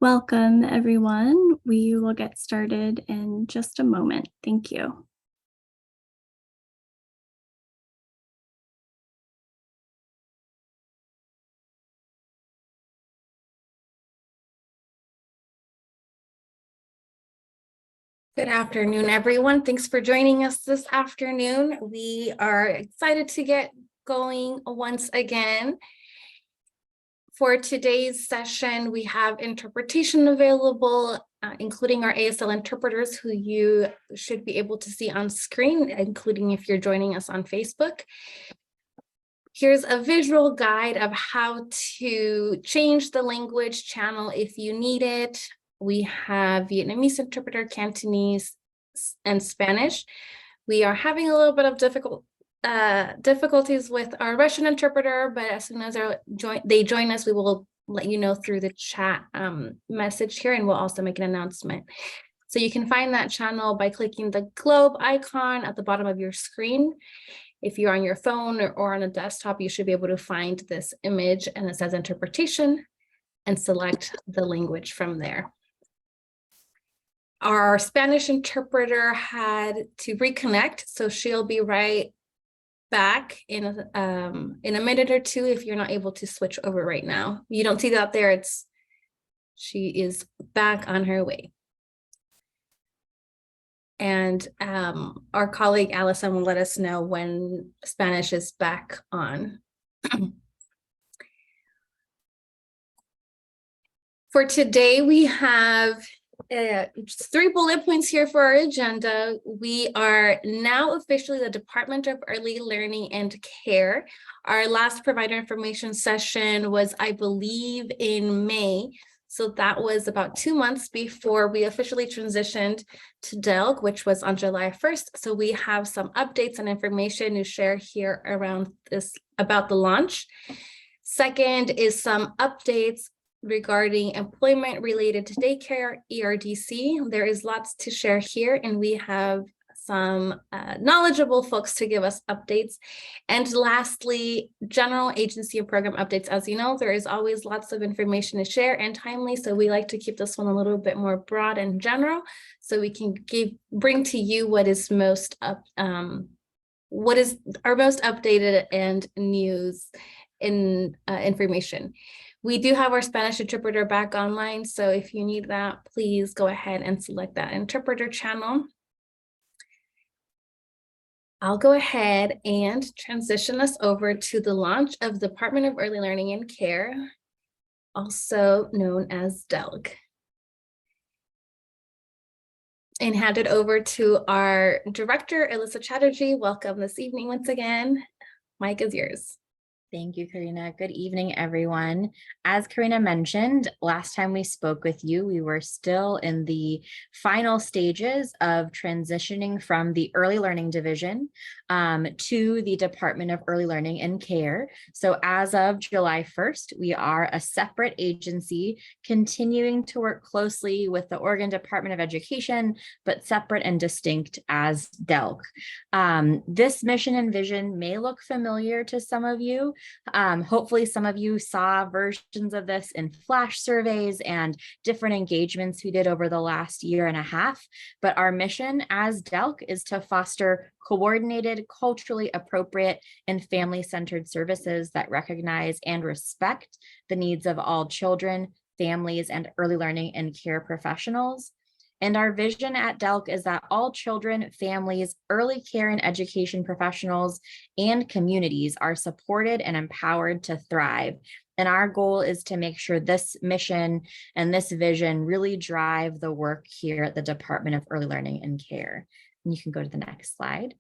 Welcome, everyone. We will get started in just a moment. Thank you. Good afternoon, everyone. Thanks for joining us this afternoon. We are excited to get going once again. For today's session, we have interpretation available, including our ASL interpreters who you should be able to see on screen, including if you're joining us on Facebook. Here's a visual guide of how to change the language channel if you need it. We have Vietnamese interpreter, Cantonese, and Spanish. We are having a little bit of difficulties with our Russian interpreter, but as soon as they join us, we will let you know through the chat message here, and we'll also make an announcement. So you can find that channel by clicking the globe icon at the bottom of your screen. If you're on your phone or on a desktop, you should be able to find this image and it says interpretation and select the language from there. Our Spanish interpreter had to reconnect, so she'll be right back in a minute or two if you're not able to switch over right now. You don't see that there, she is back on her way. And our colleague Allison will let us know when Spanish is back on. For today, we have 3 bullet points here for our agenda. We are now officially the Department of Early Learning and Care. Our last provider information session was, I believe, in May. So that was about 2 months before we officially transitioned to DELG, which was on July 1st. So we have some updates and information to share here around this about the launch. Second is some updates regarding employment related to daycare, ERDC. There is lots to share here, and we have some knowledgeable folks to give us updates. And lastly, general agency and program updates. As you know, there is always lots of information to share and timely, so we like to keep this one a little bit more broad and general, so we can bring to you what is most what is our most updated and news in information. We do have our Spanish interpreter back online, so if you need that, please go ahead and select that interpreter channel. I'll go ahead and transition us over to the launch of the Department of Early Learning and Care, also known as DELG. And hand it over to our director, Alyssa Chatterjee. Welcome this evening once again. Mic is yours. Thank you, Karina. Good evening, everyone. As Karina mentioned, last time we spoke with you, we were still in the final stages of transitioning from the Early Learning Division to the Department of Early Learning and Care. So as of July 1st, we are a separate agency continuing to work closely with the Oregon Department of Education, but separate and distinct as DELG. This mission and vision may look familiar to some of you. Hopefully some of you saw versions of this in flash surveys and different engagements we did over the last 1.5 years. But our mission as DELG is to foster coordinated, culturally appropriate, and family-centered services that recognize and respect the needs of all children, families, and early learning and care professionals. And our vision at DELG is that all children, families, early care and education professionals, and communities are supported and empowered to thrive. And our goal is to make sure this mission and this vision really drive the work here at the Department of Early Learning and Care. And you can go to the next slide.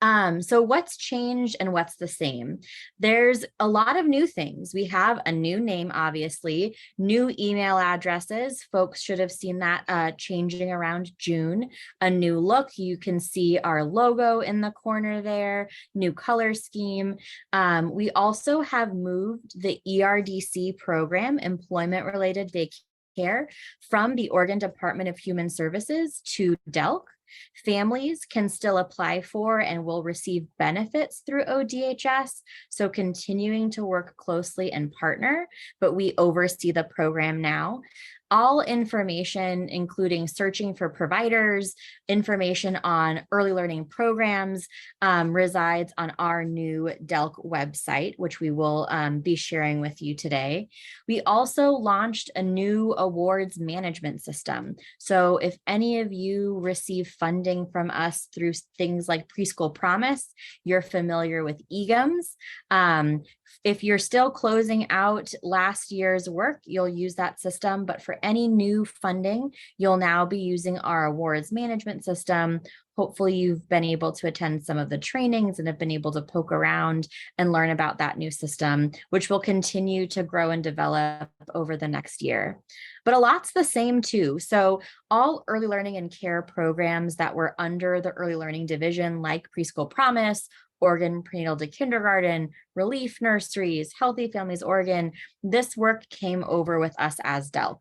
So what's changed and what's the same? There's a lot of new things. We have a new name, obviously, new email addresses. Folks should have seen that changing around June. A new look. You can see our logo in the corner there, new color scheme. We also have moved the ERDC program, Employment Related Daycare, from the Oregon Department of Human Services to DELG. Families can still apply for and will receive benefits through ODHS, so continuing to work closely and partner, but we oversee the program now. All information, including searching for providers, information on early learning programs, resides on our new DELC website, which we will be sharing with you today. We also launched a new awards management system. So if any of you receive funding from us through things like Preschool Promise, you're familiar with EGIMS. If you're still closing out last year's work, you'll use that system, but for any new funding, you'll now be using our awards management system. Hopefully you've been able to attend some of the trainings and have been able to poke around and learn about that new system, which will continue to grow and develop over the next year. But a lot's the same too. So all early learning and care programs that were under the early learning division, like Preschool Promise, Oregon Prenatal to Kindergarten, Relief Nurseries, Healthy Families Oregon, this work came over with us as DELC.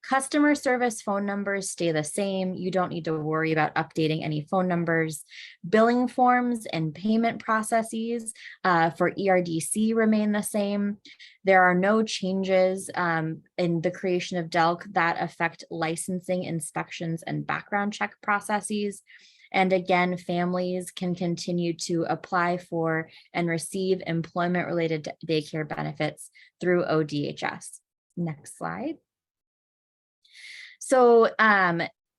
Customer service phone numbers stay the same. You don't need to worry about updating any phone numbers. Billing forms and payment processes for ERDC remain the same. There are no changes in the creation of DELC that affect licensing, inspections, and background check processes. And again, families can continue to apply for and receive employment-related daycare benefits through ODHS. Next slide. So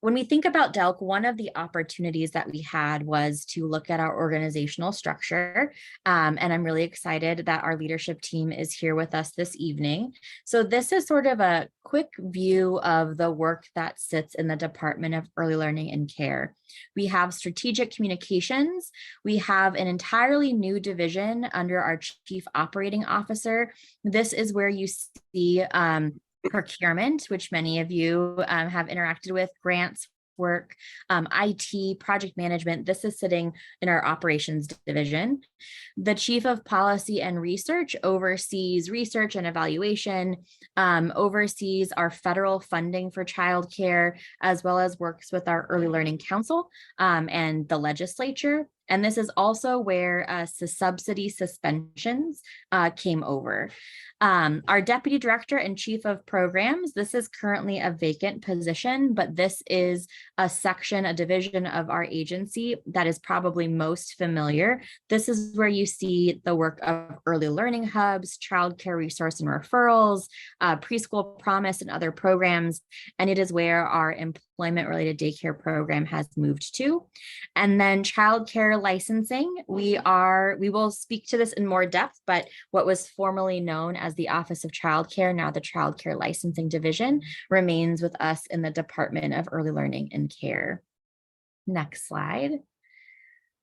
when we think about DELC, one of the opportunities that we had was to look at our organizational structure. And I'm really excited that our leadership team is here with us this evening. So this is sort of a quick view of the work that sits in the Department of Early Learning and Care. We have strategic communications. We have an entirely new division under our Chief Operating Officer. This is where you see procurement, which many of you have interacted with, grants work, IT, project management. This is sitting in our operations division. The Chief of Policy and Research oversees research and evaluation, oversees our federal funding for childcare, as well as works with our Early Learning Council and the legislature. And this is also where subsidy suspensions came over. Our Deputy Director and Chief of Programs, this is currently a vacant position, but this is a section, a division of our agency that is probably most familiar. This is where you see the work of early learning hubs, childcare resource and referrals, Preschool Promise and other programs. And it is where our employment-related daycare program has moved to. And then childcare licensing, we will speak to this in more depth, but what was formerly known as the Office of Childcare, now the Childcare Licensing Division, remains with us in the Department of Early Learning and Care. Next slide.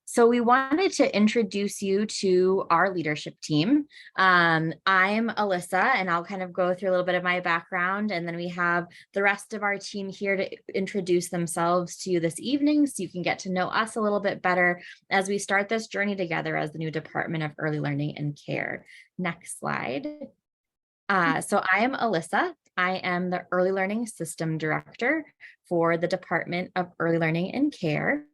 So we wanted to introduce you to our leadership team. I'm Alyssa, and I'll kind of go through a little bit of my background, and then we have the rest of our team here to introduce themselves to you this evening so you can get to know us a little bit better as we start this journey together as the new Department of Early Learning and Care. Next slide. So I am Alyssa. I am the Early Learning System Director for the Department of Early Learning and Care.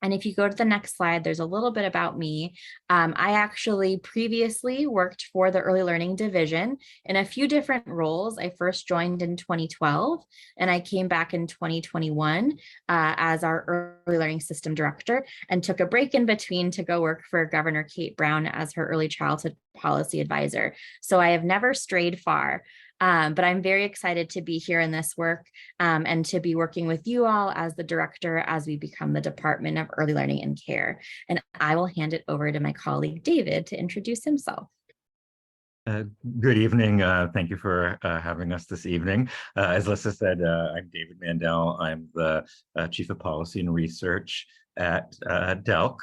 And if you go to the next slide, there's a little bit about me. I actually previously worked for the Early Learning Division in a few different roles. I first joined in 2012, and I came back in 2021 as our Early Learning System Director and took a break in between to go work for Governor Kate Brown as her Early Childhood Policy Advisor. So I have never strayed far. But I'm very excited to be here in this work and to be working with you all as the director as we become the Department of Early Learning and Care. And I will hand it over to my colleague, David, to introduce himself. Good evening. Thank you for having us this evening. As Alyssa said, I'm David Mandel. I'm the Chief of Policy and Research at DELC.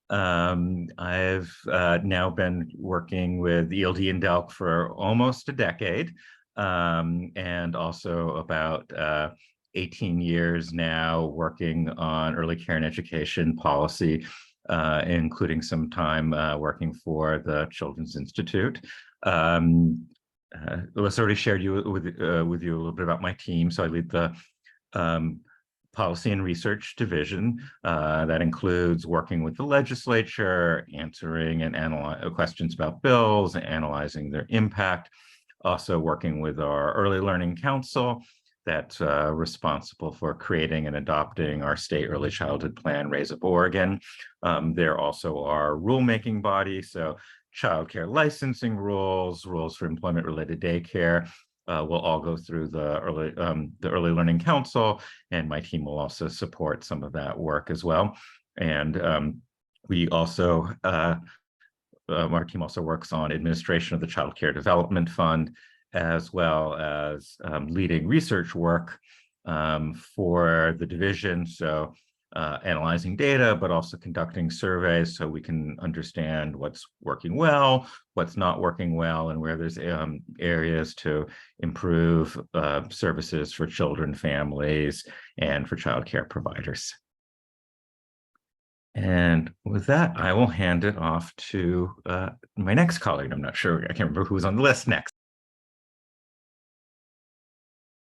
I've now been working with ELD and DELC for almost a decade. And also about 18 years now working on early care and education policy, including some time working for the Children's Institute. Alyssa already shared with you a little bit about my team. So I lead the Policy and Research Division. That includes working with the legislature, answering and analyzing questions about bills, analyzing their impact, also working with our Early Learning Council that's responsible for creating and adopting our state early childhood plan, Raise Up Oregon. They're also our rulemaking body, so childcare licensing rules, rules for employment-related daycare, will all go through the Early Learning Council, and my team will also support some of that work as well. And we also, our team also works on administration of the Child Care Development Fund, as well as leading research work for the division. So analyzing data, but also conducting surveys so we can understand what's working well, what's not working well, and where there's areas to improve services for children, families, and for childcare providers. And with that, I will hand it off to my next colleague. I'm not sure, I can't remember who's on the list next.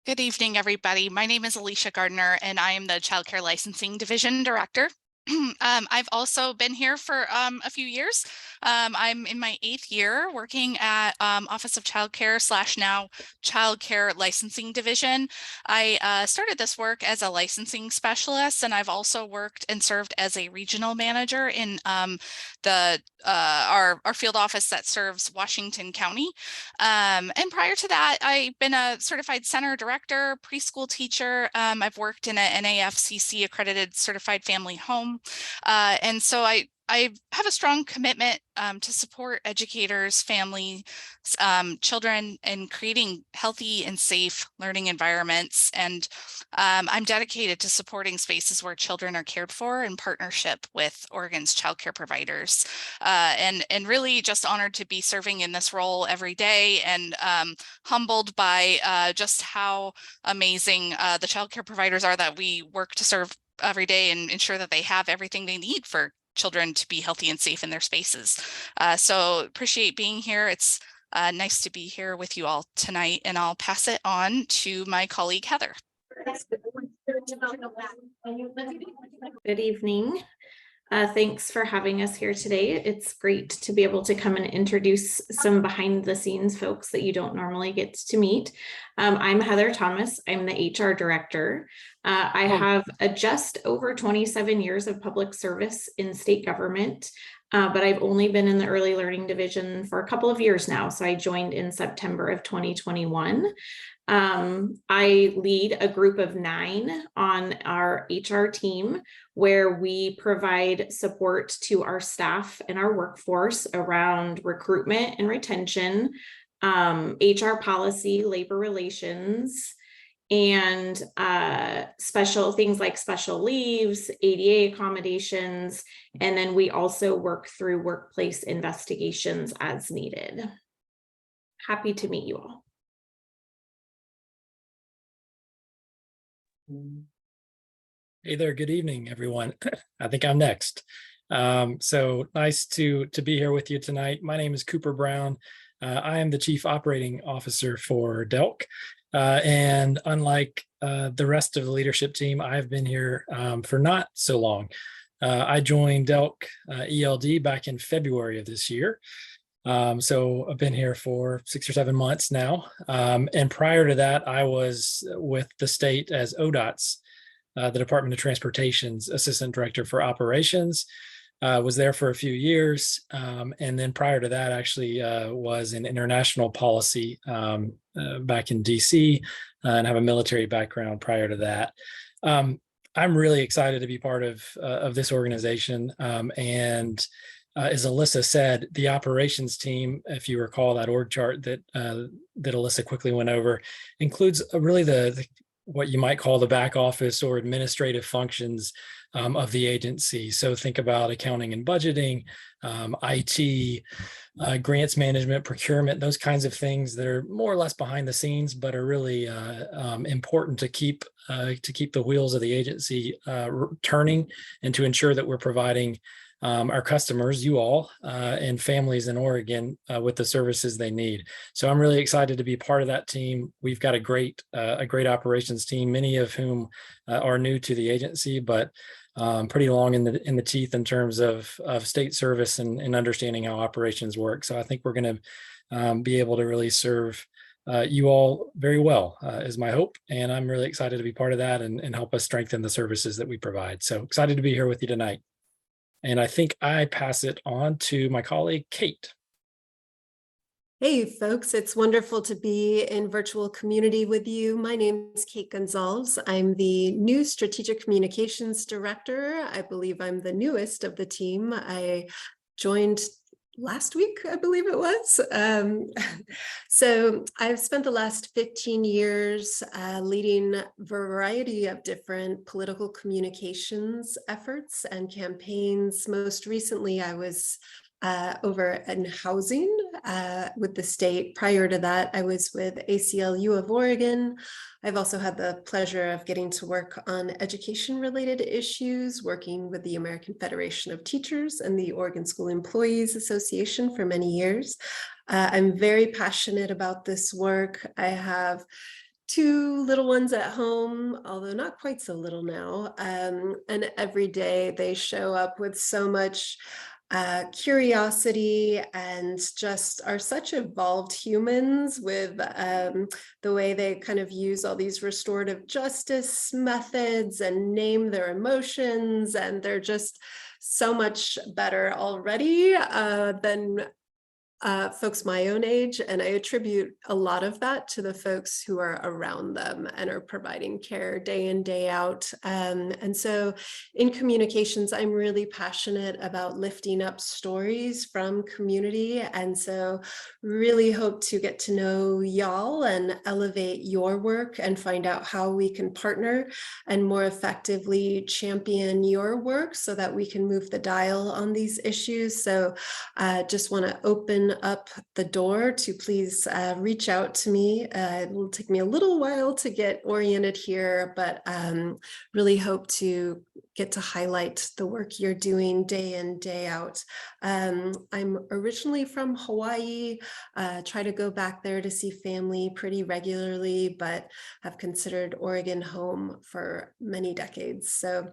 Good evening, everybody. My name is Alicia Gardner, and I am the Child Care Licensing Division Director. I've also been here for a few years. I'm in my 8th year working at Office of Child Care / now Child Care Licensing Division. I started this work as a licensing specialist, and I've also worked and served as a regional manager in our field office that serves Washington County. And prior to that, I've been a certified center director, preschool teacher. I've worked in an NAFCC accredited certified family home. And so I have a strong commitment to support educators, families, children in creating healthy and safe learning environments. And I'm dedicated to supporting spaces where children are cared for in partnership with Oregon's childcare providers. And really just honored to be serving in this role every day, and humbled by just how amazing the childcare providers are that we work to serve every day and ensure that they have everything they need for children to be healthy and safe in their spaces. So appreciate being here. It's nice to be here with you all tonight, and I'll pass it on to my colleague, Heather. Good evening. Thanks for having us here today. It's great to be able to come and introduce some behind the scenes folks that you don't normally get to meet. I'm Heather Thomas. I'm the HR director. I have just over 27 years of public service in state government, but I've only been in the early learning division for a couple of years now. So I joined in September of 2021. I lead a group of 9 on our HR team, where we provide support to our staff and our workforce around recruitment and retention, HR policy, labor relations, and special things like special leaves, ADA accommodations, and then we also work through workplace investigations as needed. Happy to meet you all. Hey there, good evening, everyone. I think I'm next. So nice to be here with you tonight. My name is Cooper Brown. I am the Chief Operating Officer for DELC. And unlike the rest of the leadership team, I've been here for not so long. I joined DELC ELD back in February of this year. So I've been here for 6 or 7 months now. And prior to that, I was with the state as ODOT's, the Department of Transportation's Assistant Director for Operations. Was there for a few years. And then prior to that, actually was in international policy back in DC, and have a military background prior to that. I'm really excited to be part of this organization. And as Alyssa said, the operations team, if you recall that org chart that Alyssa quickly went over, includes really the what you might call the back office or administrative functions of the agency. So think about accounting and budgeting, IT, grants management, procurement, those kinds of things that are more or less behind the scenes, but are really important to keep the wheels of the agency turning, and to ensure that we're providing our customers, you all, and families in Oregon with the services they need. So I'm really excited to be part of that team. We've got a great operations team, many of whom are new to the agency, but pretty long in the teeth in terms of state service and understanding how operations work. So I think we're going to be able to really serve you all very well, is my hope. And I'm really excited to be part of that and help us strengthen the services that we provide. So excited to be here with you tonight. And I think I pass it on to my colleague, Kate. Hey folks, it's wonderful to be in virtual community with you. My name is Kate Gonzalez. I'm the new Strategic Communications Director. I believe I'm the newest of the team. I joined last week, I believe it was. So I've spent the last 15 years leading a variety of different political communications efforts and campaigns. Most recently, I was over in housing with the state. Prior to that, I was with ACLU of Oregon. I've also had the pleasure of getting to work on education-related issues, working with the American Federation of Teachers and the Oregon School Employees Association for many years. I'm very passionate about this work. I have 2 little ones at home, although not quite so little now. And every day they show up with so much curiosity and just are such evolved humans with the way they kind of use all these restorative justice methods and name their emotions. And they're just so much better already than folks my own age, and I attribute a lot of that to the folks who are around them and are providing care day in, day out. And so in communications, I'm really passionate about lifting up stories from community. And so really hope to get to know y'all and elevate your work and find out how we can partner and more effectively champion your work so that we can move the dial on these issues. So just want to open up the door to please reach out to me. It will take me a little while to get oriented here, but really hope to get to highlight the work you're doing day in, day out. I'm originally from Hawaii, try to go back there to see family pretty regularly, but have considered Oregon home for many decades. So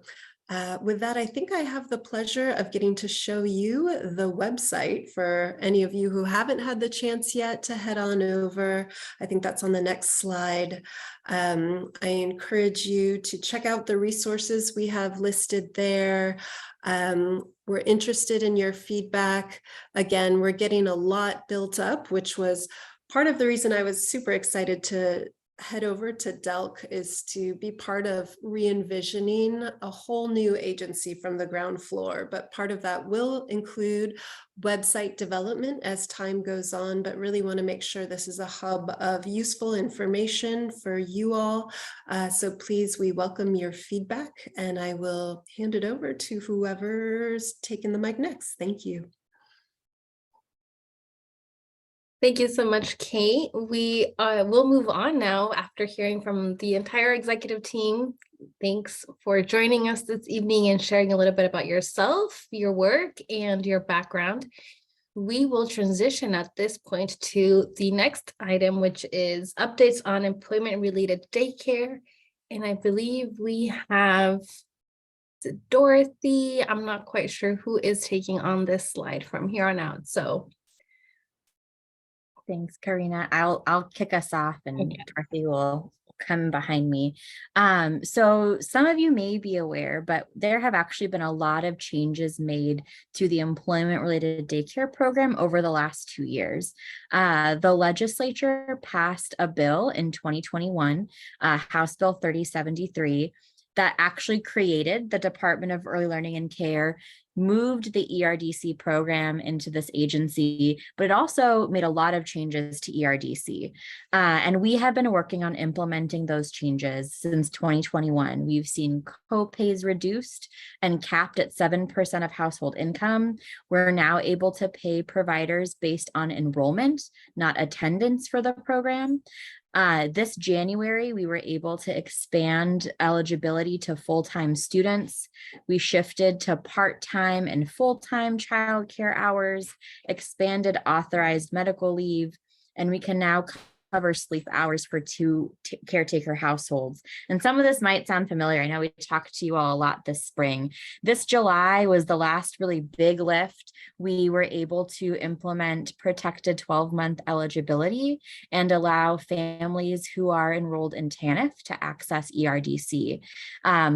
with that, I think I have the pleasure of getting to show you the website for any of you who haven't had the chance yet to head on over. I think that's on the next slide. I encourage you to check out the resources we have listed there. We're interested in your feedback. Again, we're getting a lot built up, which was part of the reason I was super excited to head over to DELC, is to be part of re-envisioning a whole new agency from the ground floor. But part of that will include website development as time goes on, but really want to make sure this is a hub of useful information for you all. So please, we welcome your feedback, and I will hand it over to whoever's taking the mic next. Thank you. Thank you so much, Kate. We will move on now after hearing from the entire executive team. Thanks for joining us this evening and sharing a little bit about yourself, your work, and your background. We will transition at this point to the next item, which is updates on employment-related daycare. And I believe we have Dorothy. I'm not quite sure who is taking on this slide from here on out. So Thanks, Karina. I'll kick us off and Okay. Dorothy will come behind me. So some of you may be aware, but there have actually been a lot of changes made to the employment-related daycare program over the last 2 years. The legislature passed a bill in 2021, House Bill 3073, that actually created the Department of Early Learning and Care, moved the ERDC program into this agency, but it also made a lot of changes to ERDC. And we have been working on implementing those changes since 2021. We've seen co-pays reduced and capped at 7% of household income. We're now able to pay providers based on enrollment, not attendance for the program. This January, we were able to expand eligibility to full-time students. We shifted to part-time part-time and full-time childcare hours, expanded authorized medical leave, and we can now cover sleep hours for 2 caretaker households. And some of this might sound familiar. I know we talked to you all a lot this spring. This July was the last really big lift. We were able to implement protected 12-month eligibility and allow families who are enrolled in TANF to access ERDC.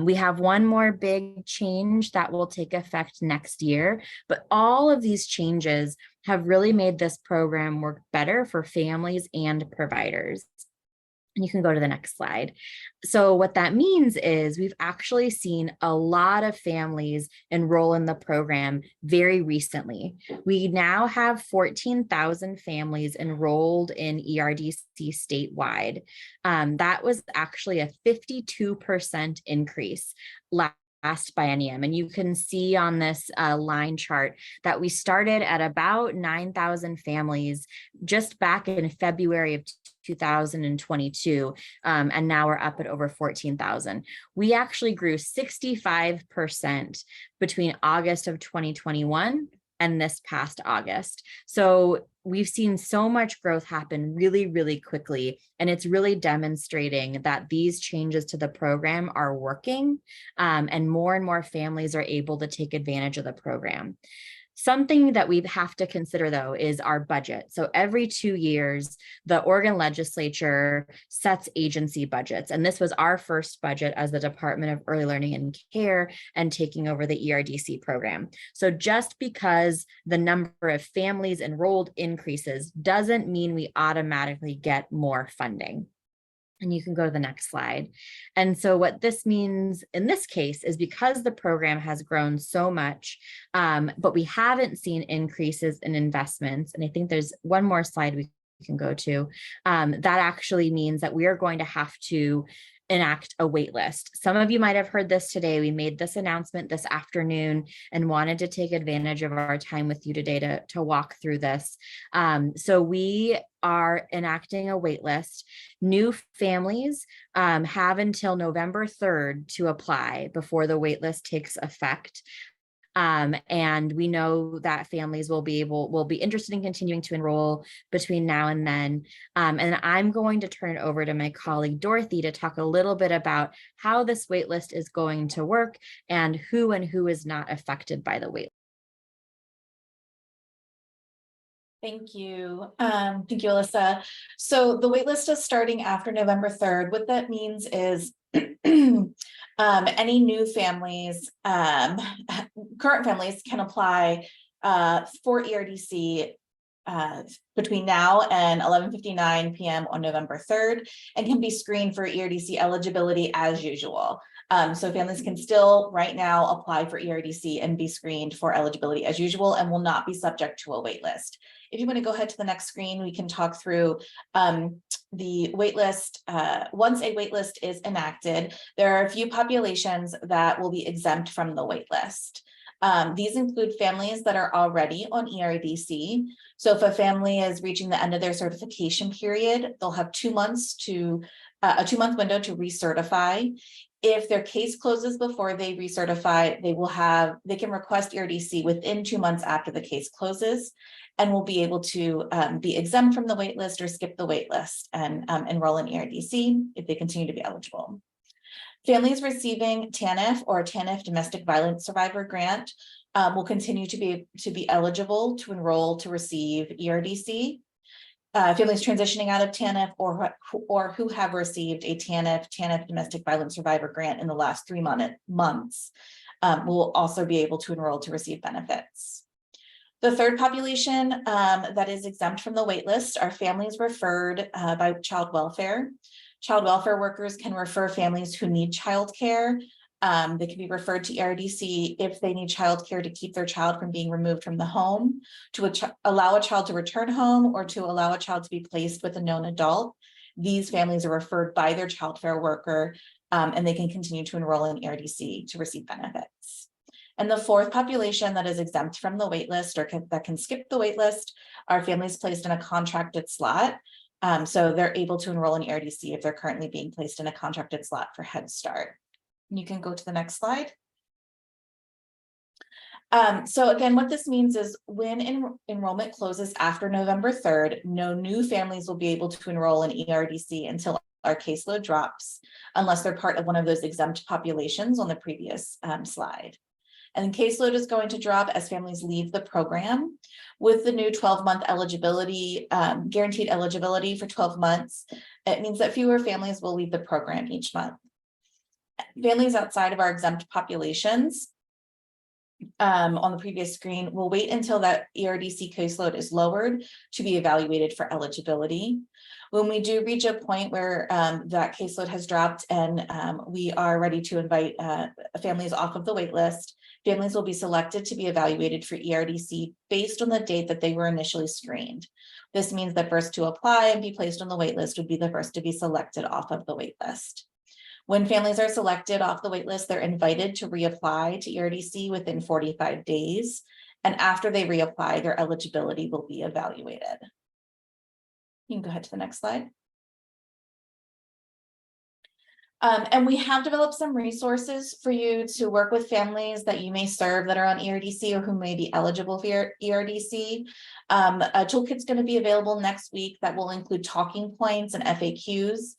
We have one more big change that will take effect next year, but all of these changes have really made this program work better for families and providers. And you can go to the next slide. So what that means is we've actually seen a lot of families enroll in the program very recently. We now have 14,000 families enrolled in ERDC statewide. That was actually a 52% increase last biennium. And you can see on this line chart that we started at about 9,000 families just back in February of 2022, and now we're up at over 14,000. We actually grew 65% between August of 2021 and this past August. So we've seen so much growth happen really, really quickly. And it's really demonstrating that these changes to the program are working, and more families are able to take advantage of the program. Something that we have to consider, though, is our budget. So every 2 years, the Oregon legislature sets agency budgets. And this was our first budget as the Department of Early Learning and Care and taking over the ERDC program. So just because the number of families enrolled increases doesn't mean we automatically get more funding. And you can go to the next slide. And so what this means in this case is because the program has grown so much, but we haven't seen increases in investments. And I think there's one more slide we can go to. That actually means that we are going to have to enact a wait list. Some of you might have heard this today. We made this announcement this afternoon and wanted to take advantage of our time with you today to walk through this. So we are enacting a wait list. New families have until November 3rd to apply before the wait list takes effect. And we know that families will be interested in continuing to enroll between now and then. And I'm going to turn it over to my colleague Dorothy to talk a little bit about how this wait list is going to work and who is not affected by the wait. Thank you. Thank you, Alyssa. So the waitlist is starting after November 3rd. What that means is any new families, current families can apply for ERDC between now and 11:59 p.m. on November 3rd and can be screened for ERDC eligibility as usual. So families can still right now apply for ERDC and be screened for eligibility as usual and will not be subject to a wait list. If you want to go ahead to the next screen, we can talk through the wait list. Once a wait list is enacted, there are a few populations that will be exempt from the wait list. These include families that are already on ERDC. So if a family is reaching the end of their certification period, they'll have 2 months to a 2-month window to recertify. If their case closes before they recertify, they can request ERDC within 2 months after the case closes, and will be able to be exempt from the wait list or skip the wait list and enroll in ERDC if they continue to be eligible. Families receiving TANF or TANF Domestic Violence Survivor Grant will continue to be eligible to enroll to receive ERDC. Families transitioning out of TANF or who have received a TANF Domestic Violence Survivor Grant in the last 3 months will also be able to enroll to receive benefits. The third population that is exempt from the wait list are families referred by child welfare. Child welfare workers can refer families who need childcare. They can be referred to ERDC if they need childcare to keep their child from being removed from the home, to allow a child to return home, or to allow a child to be placed with a known adult. These families are referred by their child care worker, and they can continue to enroll in ERDC to receive benefits. And the fourth population that is exempt from the wait list or that can skip the wait list are families placed in a contracted slot. So they're able to enroll in ERDC if they're currently being placed in a contracted slot for Head Start. You can go to the next slide. So again, what this means is when enrollment closes after November 3rd, no new families will be able to enroll in ERDC until our caseload drops, unless they're part of one of those exempt populations on the previous slide. And caseload is going to drop as families leave the program. With the new 12-month eligibility, guaranteed eligibility for 12 months, it means that fewer families will leave the program each month. Families outside of our exempt populations on the previous screen will wait until that ERDC caseload is lowered to be evaluated for eligibility. When we do reach a point where that caseload has dropped and we are ready to invite families off of the wait list, families will be selected to be evaluated for ERDC based on the date that they were initially screened. This means that first to apply and be placed on the wait list would be the first to be selected off of the wait list. When families are selected off the wait list, they're invited to reapply to ERDC within 45 days. And after they reapply, their eligibility will be evaluated. You can go ahead to the next slide. And we have developed some resources for you to work with families that you may serve that are on ERDC or who may be eligible for ERDC. A toolkit's going to be available next week that will include talking points and FAQs.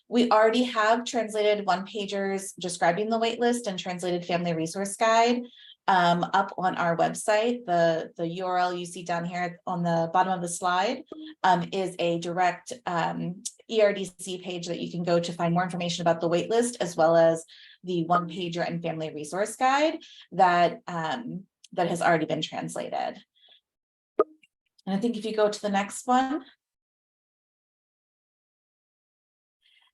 We already have translated one-pagers describing the waitlist and translated family resource guide up on our website. The URL you see down here on the bottom of the slide is a direct ERDC page that you can go to find more information about the waitlist, as well as the one-pager and family resource guide that has already been translated. And I think if you go to the next one.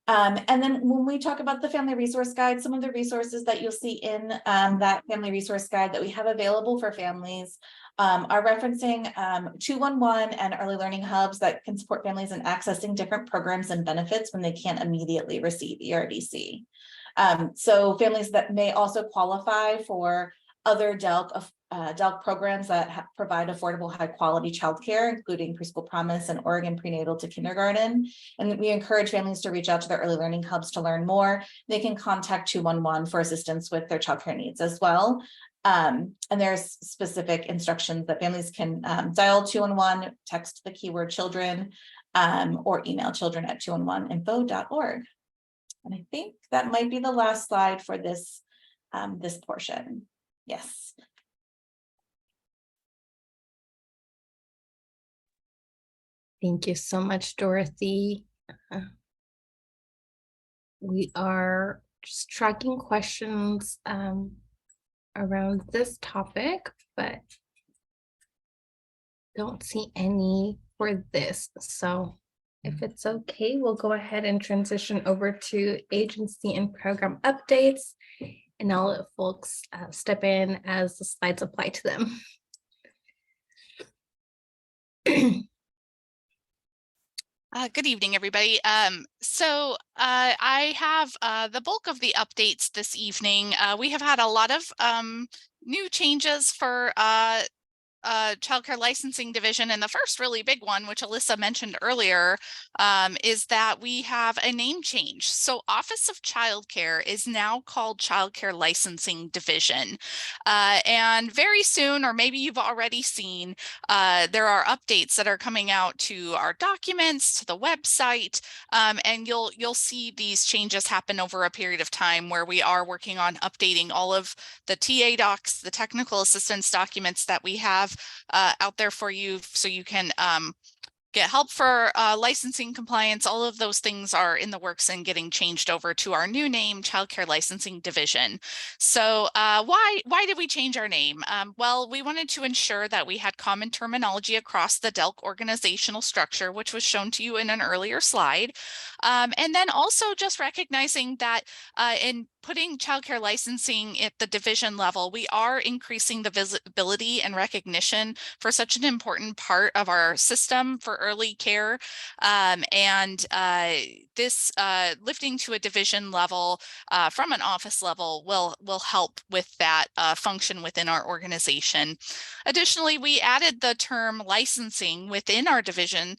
And then when we talk about the family resource guide, some of the resources that you'll see in that family resource guide that we have available for families are referencing 211 and early learning hubs that can support families in accessing different programs and benefits when they can't immediately receive ERDC. So families that may also qualify for other DELC programs that provide affordable, high quality childcare, including Preschool Promise and Oregon Prenatal to Kindergarten. And we encourage families to reach out to their early learning hubs to learn more. They can contact 211 for assistance with their childcare needs as well. And there's specific instructions that families can dial 211, text the keyword children, or email children@211info.org. And I think that might be the last slide for this, this portion. Yes. Thank you so much, Dorothy. We are just tracking questions around this topic, but don't see any for this. So if it's okay, we'll go ahead and transition over to agency and program updates, and I'll let folks step in as the slides apply to them. Good evening, everybody. So I have the bulk of the updates this evening. We have had a lot of new changes for childcare licensing division, and the first really big one, which Alyssa mentioned earlier, is that we have a name change. So Office of Childcare is now called Childcare Licensing Division, and very soon, or maybe you've already seen, there are updates that are coming out to our documents, to the website, and you'll see these changes happen over a period of time where we are working on updating all of the TA docs, the technical assistance documents that we have out there for you, so you can get help for licensing compliance. All of those things are in the works and getting changed over to our new name, Childcare Licensing Division. So why did we change our name? Well, we wanted to ensure that we had common terminology across the DELC organizational structure, which was shown to you in an earlier slide. And then also just recognizing that in putting childcare licensing at the division level, we are increasing the visibility and recognition for such an important part of our system for early care. This lifting to a division level from an office level will help with that function within our organization. Additionally, we added the term licensing within our division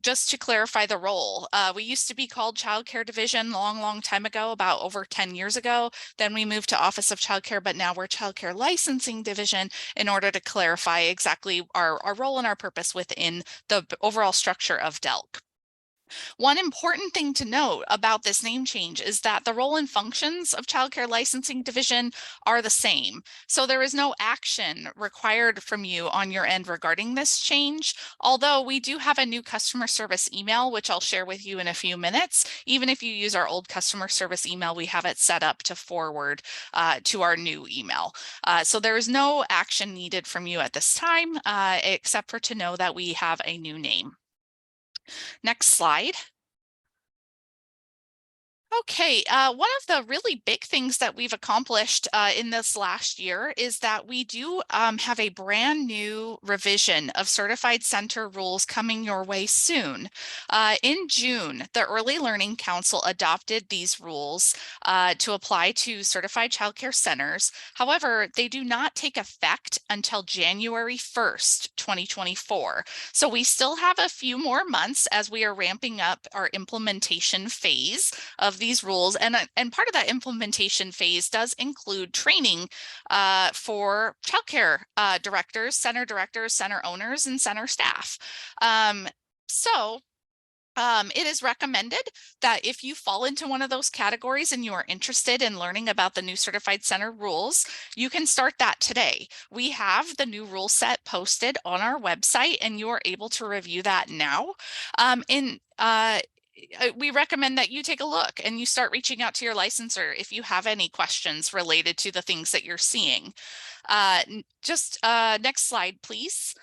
Just to clarify the role, we used to be called Child Care Division long time ago, about over 10 years ago. Then we moved to Office of Child Care, but now we're Child Care Licensing Division in order to clarify exactly our role and our purpose within the overall structure of DELC. One important thing to note about this name change is that the role and functions of Child Care Licensing Division are the same. So there is no action required from you on your end regarding this change, although we do have a new customer service email, which I'll share with you in a few minutes. Even if you use our old customer service email, we have it set up to forward to our new email. So there is no action needed from you at this time, except for to know that we have a new name. Next slide. Okay, one of the really big things that we've accomplished in this last year is that we do have a brand new revision of certified center rules coming your way soon. In June, the Early Learning Council adopted these rules to apply to certified childcare centers. However, they do not take effect until January 1st, 2024. So we still have a few more months as we are ramping up our implementation phase of these rules, and part of that implementation phase does include training for childcare directors, center owners, and center staff. It is recommended that if you fall into one of those categories and you are interested in learning about the new certified center rules, you can start that today. We have the new rule set posted on our website, and you are able to review that now. We recommend that you take a look and you start reaching out to your licensor if you have any questions related to the things that you're seeing. Next slide, please.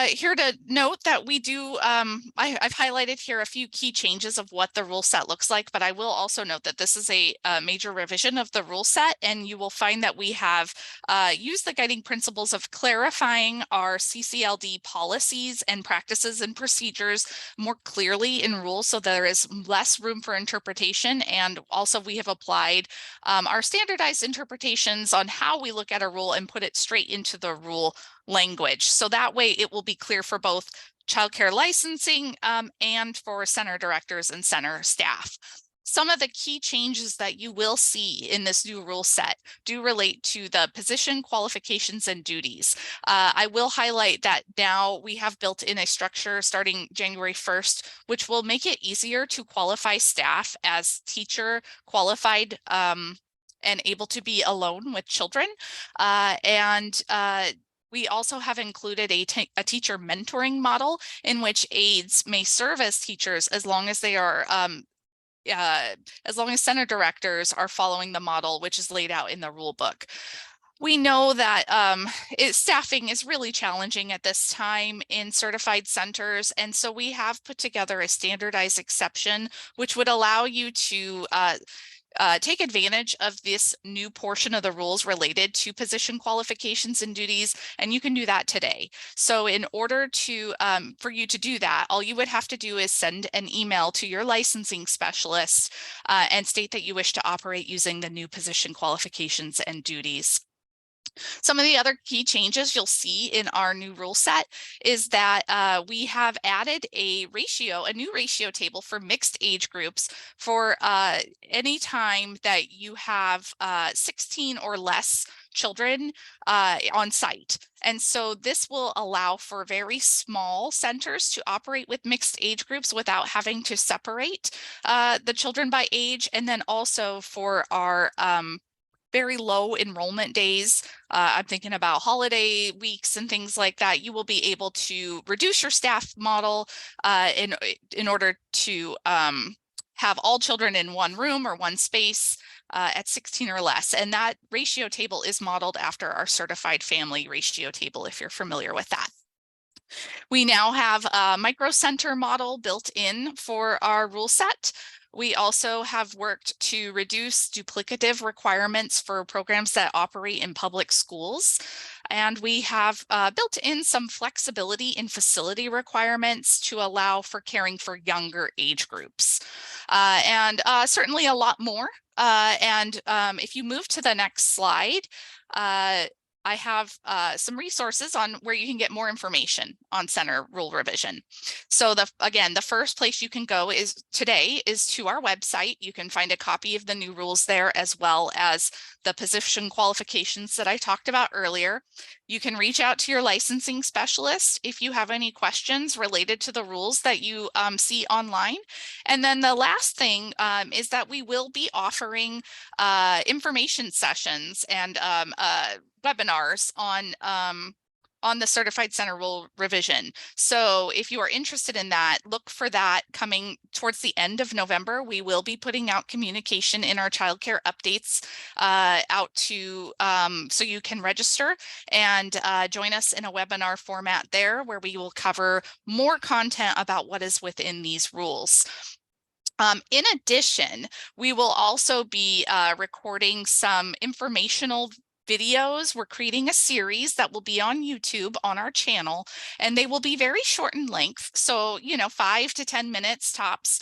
Here to note that we do, I've highlighted here a few key changes of what the rule set looks like, but I will also note that this is a major revision of the rule set, and you will find that we have used the guiding principles of clarifying our CCLD policies and practices and procedures more clearly in rules, so there is less room for interpretation. And also we have applied our standardized interpretations on how we look at a rule and put it straight into the rule language. So that way it will be clear for both childcare licensing and for center directors and center staff. Some of the key changes that you will see in this new rule set do relate to the position, qualifications, and duties. I will highlight that now we have built in a structure starting January 1st, which will make it easier to qualify staff as teacher qualified and able to be alone with children. We also have included a teacher mentoring model in which aides may serve as teachers as long as they are as long as center directors are following the model, which is laid out in the rule book. We know that staffing is really challenging at this time in certified centers, and so we have put together a standardized exception, which would allow you to take advantage of this new portion of the rules related to position qualifications and duties, and you can do that today. So in order to for you to do that, all you would have to do is send an email to your licensing specialist and state that you wish to operate using the new position qualifications and duties. Some of the other key changes you'll see in our new rule set is that we have added a new ratio table for mixed age groups for any time that you have 16 or less children on site. And so this will allow for very small centers to operate with mixed age groups without having to separate the children by age. And then also for our very low enrollment days, I'm thinking about holiday weeks and things like that, you will be able to reduce your staff model in order to have all children in one room or one space at 16 or less. And that ratio table is modeled after our certified family ratio table, if you're familiar with that. We now have a micro center model built in for our rule set. We also have worked to reduce duplicative requirements for programs that operate in public schools. And we have built in some flexibility in facility requirements to allow for caring for younger age groups. And certainly a lot more. If you move to the next slide, I have some resources on where you can get more information on center rule revision. So again, the first place you can go is to our website. You can find a copy of the new rules there, as well as the position qualifications that I talked about earlier. You can reach out to your licensing specialist if you have any questions related to the rules that you see online. And then the last thing is that we will be offering information sessions and webinars on the Certified Center Rule Revision. So if you are interested in that, look for that coming towards the end of November. We will be putting out communication in our childcare updates out to, so you can register and join us in a webinar format there, where we will cover more content about what is within these rules. In addition, we will also be recording some informational videos. We're creating a series that will be on YouTube on our channel, and they will be very short in length. So, 5 to 10 minutes tops,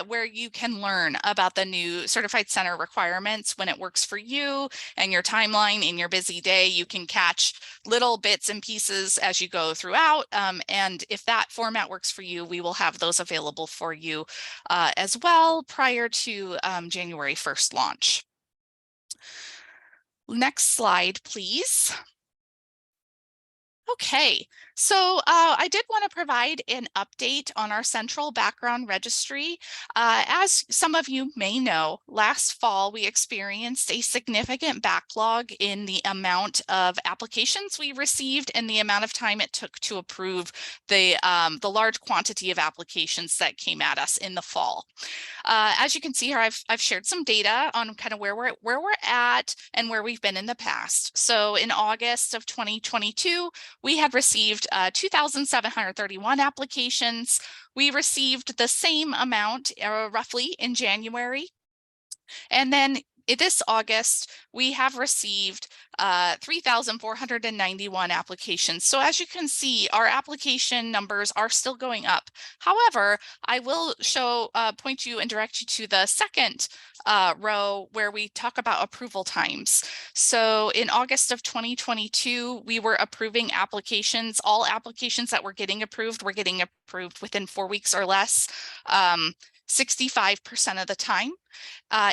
where you can learn about the new Certified Center requirements when it works for you and your timeline in your busy day. You can catch little bits and pieces as you go throughout. And if that format works for you, we will have those available for you as well prior to January 1st launch. Next slide, please. Okay, so I did want to provide an update on our central background registry. As some of you may know, last fall we experienced a significant backlog in the amount of applications we received and the amount of time it took to approve the large quantity of applications that came at us in the fall. As you can see here, I've shared some data on kind of where we're at and where we've been in the past. So in August of 2022, we had received 2,731 applications. We received the same amount roughly in January. And then this August, we have received 3,491 applications. So as you can see, our application numbers are still going up. However, I will point you and direct you to the second row where we talk about approval times. So in August of 2022, we were approving applications. All applications that were getting approved within 4 weeks or less. 65% of the time.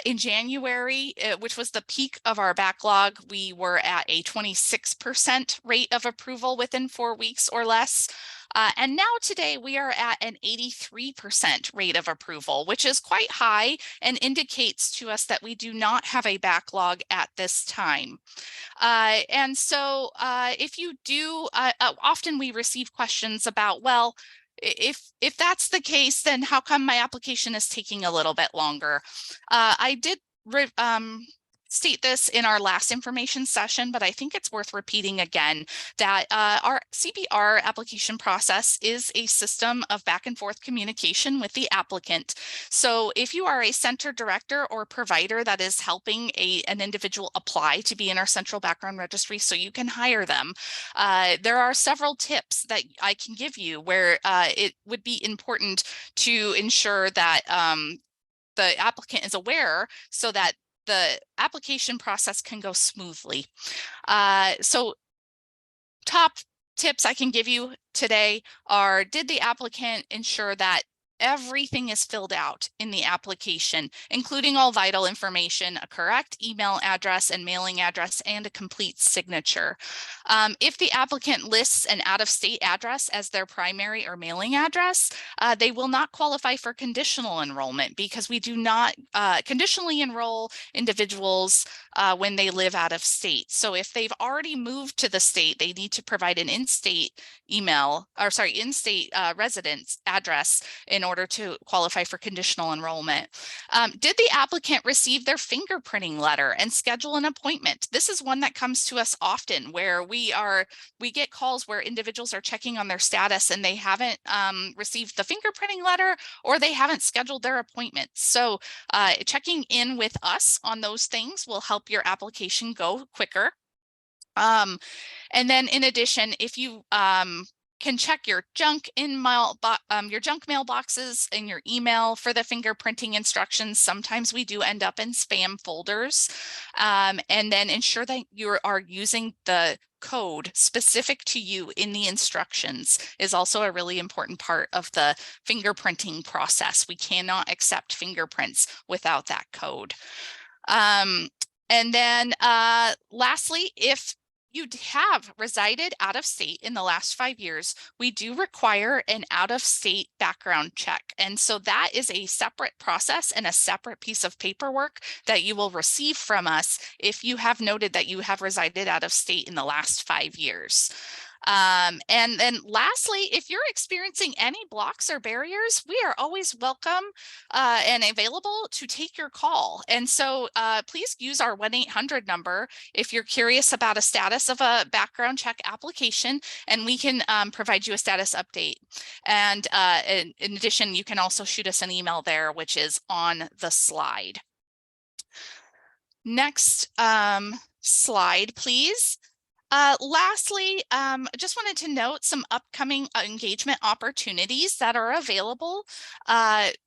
In January, which was the peak of our backlog, we were at a 26% rate of approval within 4 weeks or less. And now today we are at an 83% rate of approval, which is quite high and indicates to us that we do not have a backlog at this time. And so if you do, often we receive questions about, well, if that's the case, then how come my application is taking a little bit longer? I did state this in our last information session, but I think it's worth repeating again that our CBR application process is a system of back and forth communication with the applicant. So if you are a center director or provider that is helping an individual apply to be in our central background registry so you can hire them, there are several tips that I can give you where it would be important to ensure that the applicant is aware so that the application process can go smoothly. So top tips I can give you today are, did the applicant ensure that everything is filled out in the application, including all vital information, a correct email address and mailing address, and a complete signature? If the applicant lists an out-of-state address as their primary or mailing address, they will not qualify for conditional enrollment, because we do not conditionally enroll individuals when they live out of state. So if they've already moved to the state, they need to provide an in-state in-state residence address in order to qualify for conditional enrollment. Did the applicant receive their fingerprinting letter and schedule an appointment? This is one that comes to us often, where we get calls where individuals are checking on their status and they haven't received the fingerprinting letter, or they haven't scheduled their appointment. So checking in with us on those things will help your application go quicker. And then in addition, if you can check your junk mailboxes and your email for the fingerprinting instructions. Sometimes we do end up in spam folders. And then ensure that you are using the code specific to you in the instructions is also a really important part of the fingerprinting process. We cannot accept fingerprints without that code. And then lastly, if you have resided out of state in the last 5 years, we do require an out-of-state background check. And so that is a separate process and a separate piece of paperwork that you will receive from us if you have noted that you have resided out of state in the last 5 years. And then lastly, if you're experiencing any blocks or barriers, we are always welcome and available to take your call. And so please use our 1-800 number if you're curious about a status of a background check application, and we can provide you a status update. And in addition, you can also shoot us an email there, which is on the slide. Next slide, please. Lastly, just wanted to note some upcoming engagement opportunities that are available.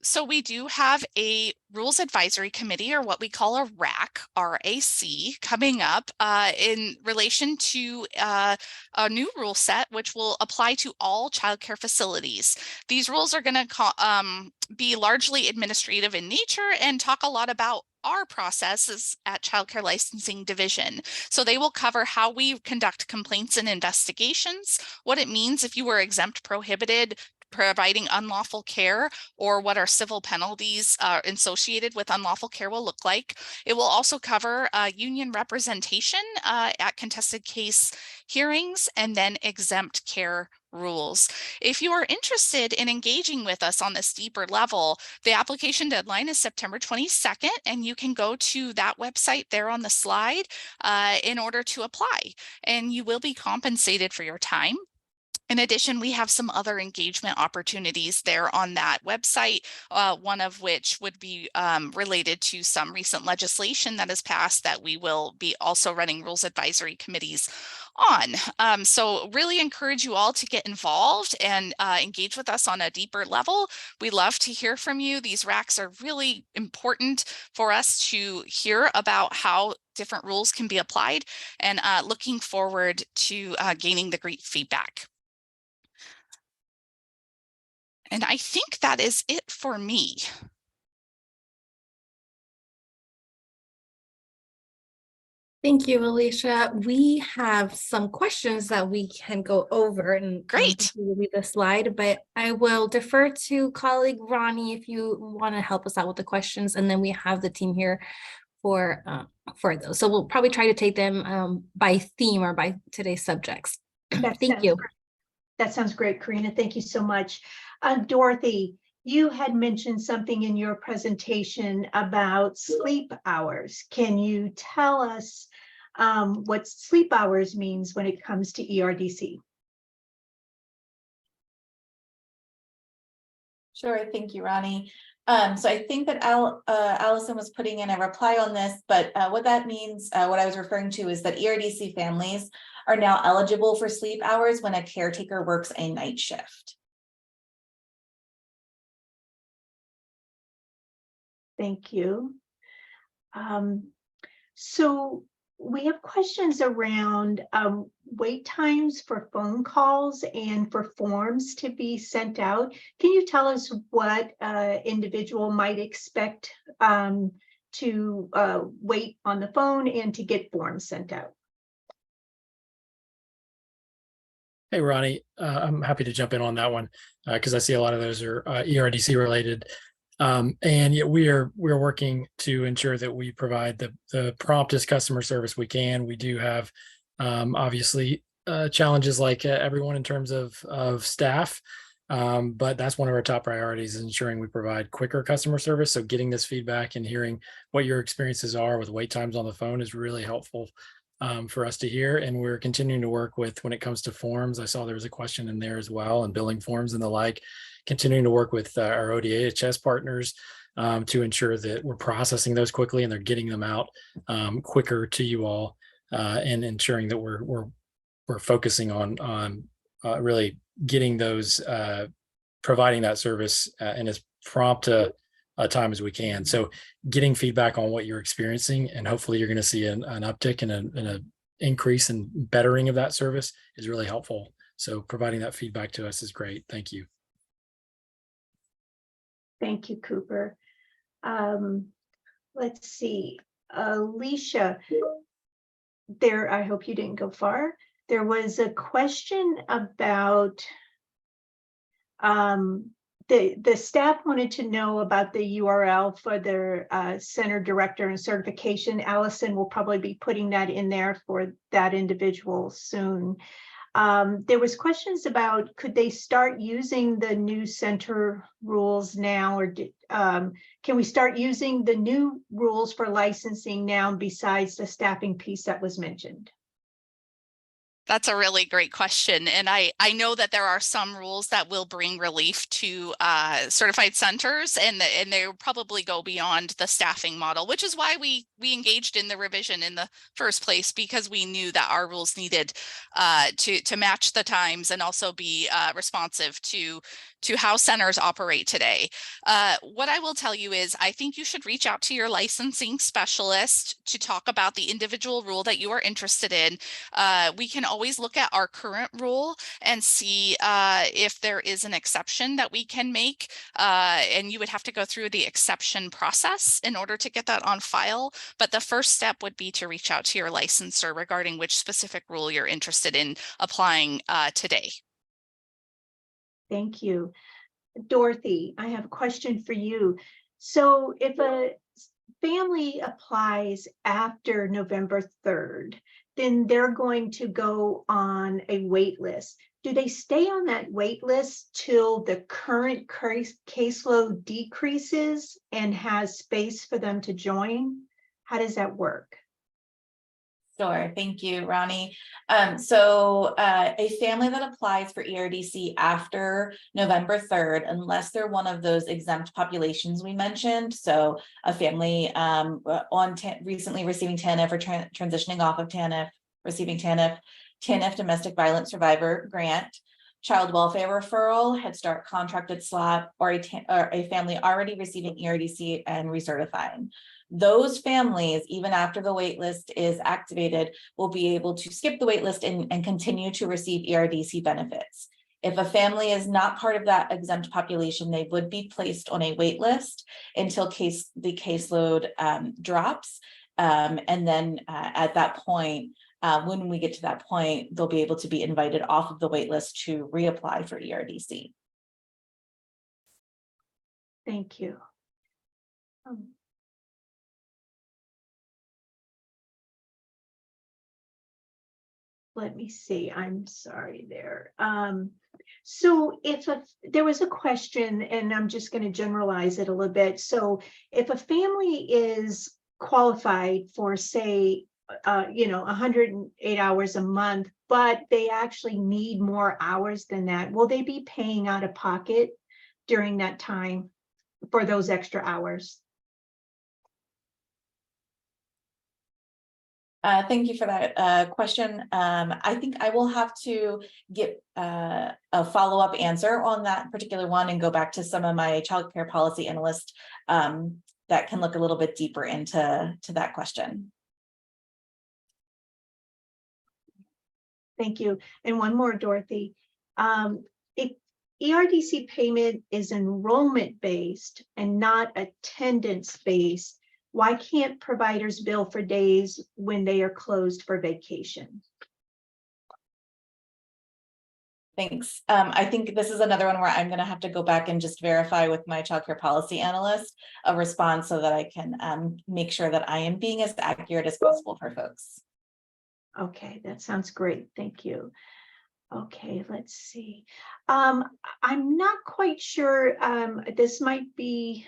So we do have a Rules Advisory Committee, or what we call a RAC, R-A-C, coming up in relation to a new rule set, which will apply to all childcare facilities. These rules are going to be largely administrative in nature and talk a lot about our processes at Childcare Licensing Division. So they will cover how we conduct complaints and investigations, what it means if you were exempt, prohibited, providing unlawful care, or what our civil penalties associated with unlawful care will look like. It will also cover union representation at contested case hearings, and then exempt care rules. If you are interested in engaging with us on this deeper level, the application deadline is September 22nd, and you can go to that website there on the slide in order to apply, and you will be compensated for your time. In addition, we have some other engagement opportunities there on that website, one of which would be related to some recent legislation that has passed that we will be also running rules advisory committees on. So really encourage you all to get involved and engage with us on a deeper level. We love to hear from you. These RACs are really important for us to hear about how different rules can be applied, and looking forward to gaining the great feedback. And I think that is it for me. Thank you, Alicia. We have some questions that we can go over, and Great. Will be the slide, but I will defer to colleague Ronnie if you want to help us out with the questions, and then we have the team here for those. So we'll probably try to take them by theme or by today's subjects. Thank you. That sounds great, Karina. Thank you so much. Dorothy, you had mentioned something in your presentation about sleep hours. Can you tell us what sleep hours means when it comes to ERDC? Sure, thank you, Ronnie. So I think that Allison was putting in a reply on this, but what that means, what I was referring to is that ERDC families are now eligible for sleep hours when a caretaker works a night shift. Thank you. So we have questions around wait times for phone calls and for forms to be sent out. Can you tell us what individual might expect to wait on the phone and to get forms sent out? Hey, Ronnie, I'm happy to jump in on that one because I see a lot of those are ERDC related. And yet we're working to ensure that we provide the promptest customer service we can. We do have obviously challenges like everyone in terms of staff, but that's one of our top priorities, is ensuring we provide quicker customer service. So getting this feedback and hearing what your experiences are with wait times on the phone is really helpful for us to hear. And we're continuing to work with, when it comes to forms, I saw there was a question in there as well, and billing forms and the like, continuing to work with our ODHS partners to ensure that we're processing those quickly and they're getting them out quicker to you all, and ensuring that we're focusing on really getting those, providing that service in as prompt a time as we can. So getting feedback on what you're experiencing, and hopefully you're going to see an uptick and an increase in bettering of that service is really helpful. So providing that feedback to us is great. Thank you. Thank you, Cooper. Let's see, Alicia, I hope you didn't go far. There was a question about the staff wanted to know about the URL for their center director and certification. Allison will probably be putting that in there for that individual soon. There was questions about, could they start using the new center rules now, or can we start using the new rules for licensing now besides the staffing piece that was mentioned? That's a really great question. And I know that there are some rules that will bring relief to certified centers, and they will probably go beyond the staffing model, which is why we engaged in the revision in the first place, because we knew that our rules needed to match the times and also be responsive to how centers operate today. What I will tell you is I think you should reach out to your licensing specialist to talk about the individual rule that you are interested in. We can always look at our current rule and see if there is an exception that we can make, and you would have to go through the exception process in order to get that on file. But the first step would be to reach out to your licensor regarding which specific rule you're interested in applying today. Thank you. Dorothy, I have a question for you. So if a family applies after November 3rd, then they're going to go on a wait list. Do they stay on that wait list till the current caseload decreases and has space for them to join? How does that work? Sure. Thank you, Ronnie. So a family that applies for ERDC after November 3rd, unless they're one of those exempt populations we mentioned, so a family recently receiving TANF or transitioning off of TANF, receiving TANF domestic violence survivor grant, child welfare referral, Head Start contracted SLAP, or a family already receiving ERDC and recertifying. Those families, even after the wait list is activated, will be able to skip the wait list and continue to receive ERDC benefits. If a family is not part of that exempt population, they would be placed on a wait list until the caseload drops. And then at that point, when we get to that point, they'll be able to be invited off of the wait list to reapply for ERDC. Thank you. Let me see, I'm sorry there. So if there was a question, and I'm just going to generalize it a little bit. So if a family is qualified for, say, 108 hours a month, but they actually need more hours than that, will they be paying out of pocket during that time for those extra hours? Thank you for that question. I think I will have to get a follow-up answer on that particular one and go back to some of my child care policy analysts that can look a little bit deeper into that question. Thank you. And one more, Dorothy. If ERDC payment is enrollment-based and not attendance-based, why can't providers bill for days when they are closed for vacation? Thanks. I think this is another one where I'm going to have to go back and just verify with my child care policy analyst a response so that I can make sure that I am being as accurate as possible for folks. Okay, that sounds great. Thank you. Okay, let's see. I'm not quite sure. This might be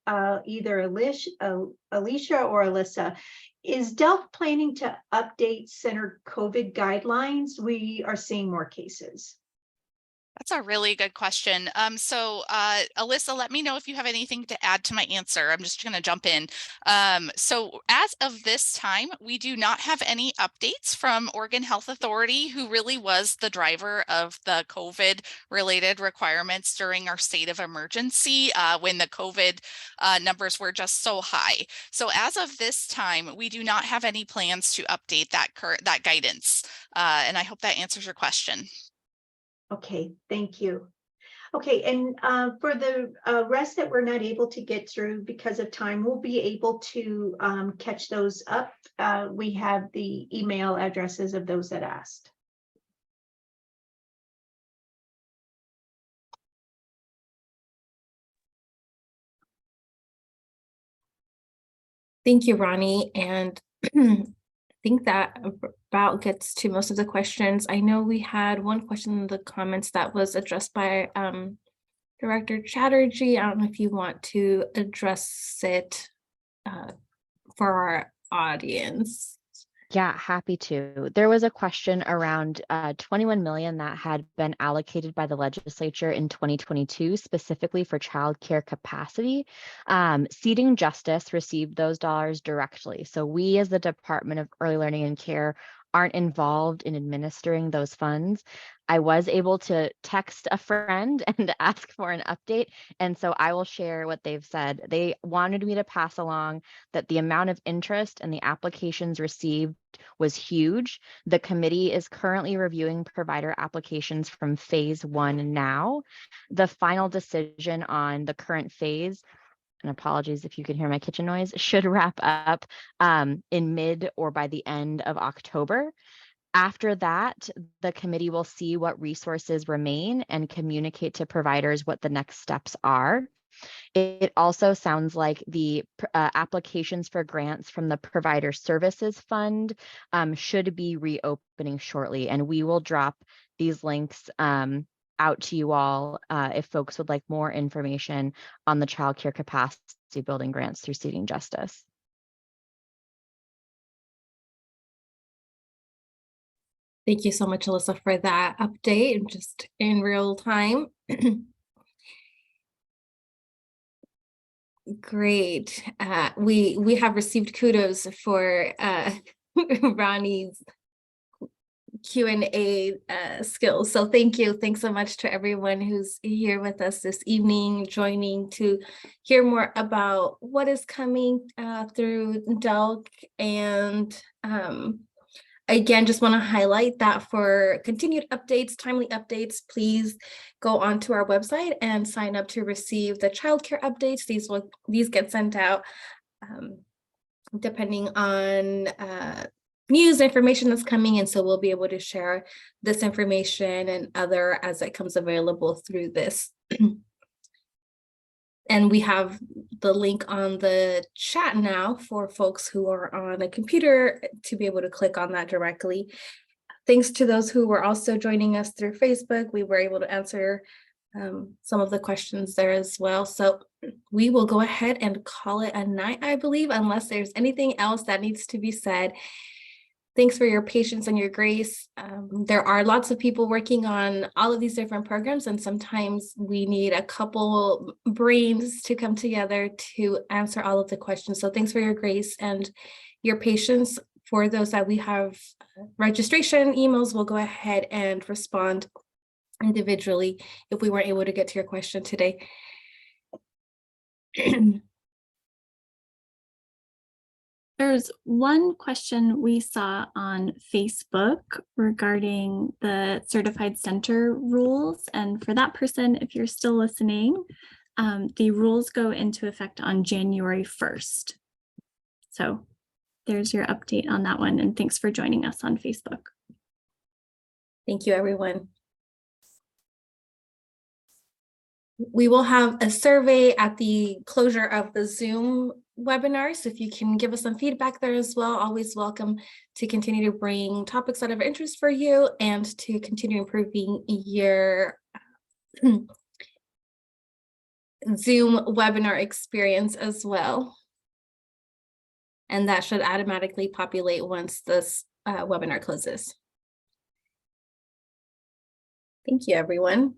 either Alicia or Alyssa. Is DELF planning to update center COVID guidelines? We are seeing more cases. That's a really good question. Alyssa, let me know if you have anything to add to my answer. I'm just going to jump in. So as of this time, we do not have any updates from Oregon Health Authority, who really was the driver of the COVID related requirements during our state of emergency when the COVID numbers were just so high. So as of this time, we do not have any plans to update that guidance. And I hope that answers your question. Okay, thank you. Okay, and for the rest that we're not able to get through because of time, we'll be able to catch those up. We have the email addresses of those that asked. Thank you, Ronnie. And I think that about gets to most of the questions. I know we had one question in the comments that was addressed by Director Chatterjee. I don't know if you want to address it for our audience. Yeah, happy to. There was a question around 21 million that had been allocated by the legislature in 2022, specifically for childcare capacity. Seating Justice received those dollars directly. So we as the Department of Early Learning and Care aren't involved in administering those funds. I was able to text a friend and ask for an update. And so I will share what they've said. They wanted me to pass along that the amount of interest and the applications received was huge. The committee is currently reviewing provider applications from phase 1 now. The final decision on the current phase, and apologies if you can hear my kitchen noise, should wrap up in mid or by the end of October. After that, the committee will see what resources remain and communicate to providers what the next steps are. It also sounds like the applications for grants from the Provider Services Fund should be reopening shortly, and we will drop these links out to you all if folks would like more information on the childcare capacity building grants through Seating Justice. Thank you so much, Alyssa, for that update just in real time. Great. We have received kudos for Ronnie's Q&A skills. So thank you. Thanks so much to everyone who's here with us this evening, joining to hear more about what is coming through DELC. And again, just want to highlight that for continued updates, timely updates, please go onto our website and sign up to receive the childcare updates. These get sent out depending on news information that's coming in. So we'll be able to share this information and other as it comes available through this. And we have the link on the chat now for folks who are on a computer to be able to click on that directly. Thanks to those who were also joining us through Facebook. We were able to answer some of the questions there as well. So we will go ahead and call it a night, I believe, unless there's anything else that needs to be said. Thanks for your patience and your grace. There are lots of people working on all of these different programs, and sometimes we need a couple brains to come together to answer all of the questions. So thanks for your grace and your patience. For those that we have registration emails, we'll go ahead and respond individually if we weren't able to get to your question today. There's one question we saw on Facebook regarding the certified center rules. And for that person, if you're still listening, the rules go into effect on January 1st. So there's your update on that one. And thanks for joining us on Facebook. Thank you, everyone. We will have a survey at the closure of the Zoom webinar. So if you can give us some feedback there as well, always welcome to continue to bring topics that are of interest for you and to continue improving your Zoom webinar experience as well. And that should automatically populate once this webinar closes. Thank you, everyone.